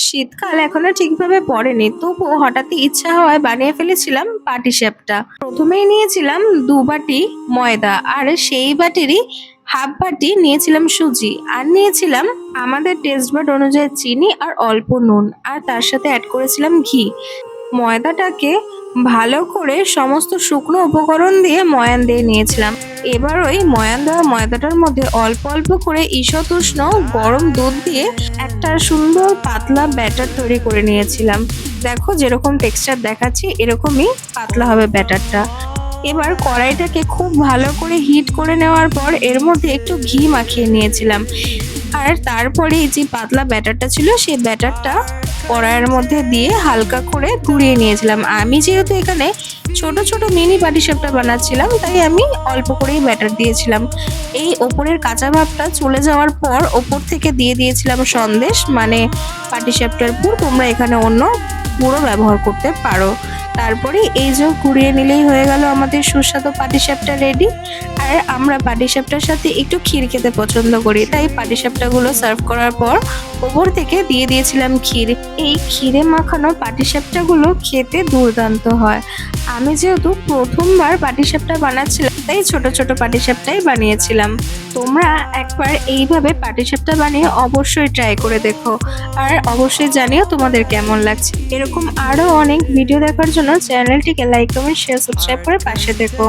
শীতকাল এখনো ঠিকভাবে পড়েনি, তবুও হঠাৎই ইচ্ছা হওয়ায় বানিয়ে ফেলেছিলাম পাটিসাপটা। প্রথমেই নিয়েছিলাম 2 বাটি ময়দা, আর সেই বাটিরই হাফ বাটি নিয়েছিলাম সুজি, আর নিয়েছিলাম আমাদের টেস্ট বাড অনুযায়ী চিনি আর অল্প নুন, আর তার সাথে অ্যাড করেছিলাম ঘি। ময়দাটাকে ভালো করে সমস্ত শুকনো উপকরণ দিয়ে ময়ান দিয়ে নিয়েছিলাম। এবার ওই ময়ান দেওয়া ময়দাটার মধ্যে অল্প অল্প করে ঈষৎ উষ্ণ গরম দুধ দিয়ে একটা সুন্দর পাতলা ব্যাটার তৈরি করে নিয়েছিলাম। দেখো যেরকম টেক্সচার দেখাচ্ছি এরকমই পাতলা হবে ব্যাটারটা। এবার কড়াইটাকে খুব ভালো করে হিট করে নেওয়ার পর এর মধ্যে একটু ঘি মাখিয়ে নিয়েছিলাম, আর তারপরে এই যে পাতলা ব্যাটারটা ছিল সেই ব্যাটারটা কড়াইয়ের মধ্যে দিয়ে হালকা করে গুঁড়িয়ে নিয়েছিলাম। আমি যেহেতু এখানে ছোট ছোট মিনি পাটিসাপটা বানাচ্ছিলাম, তাই আমি অল্প করেই ব্যাটার দিয়েছিলাম। এই ওপরের কাঁচা ভাবটা চলে যাওয়ার পর ওপর থেকে দিয়ে দিয়েছিলাম সন্দেশ, মানে পাটিসাপটার পুর। তোমরা এখানে অন্য পুরো ব্যবহার করতে পারো। তারপরে এই যে ঘুরিয়ে নিলেই হয়ে গেল আমাদের সুস্বাদু পাটিসাপটা রেডি। আর আমরা পাটিসাপটার সাথে একটু ক্ষীর খেতে পছন্দ করি, তাই পাটিসাপটাগুলো সার্ভ করার পর ওপর থেকে দিয়ে দিয়েছিলাম ক্ষীর। এই ক্ষীরে মাখানো পাটিসাপটাগুলো খেতে দুর্দান্ত হয়। আমি যেহেতু প্রথমবার পাটিসাপটা বানাচ্ছিলাম, তাই ছোট ছোট পাটিসাপটাই বানিয়েছিলাম। তোমরা একবার এইভাবে পাটিসাপটা বানিয়ে অবশ্যই ট্রাই করে দেখো, আর অবশ্যই জানিও তোমাদের কেমন লাগছে। এরকম আরো অনেক ভিডিও দেখার জন্য চ্যানেলটিকে লাইক, কমেন্ট, শেয়ার, সাবস্ক্রাইব করে পাশে থেকো।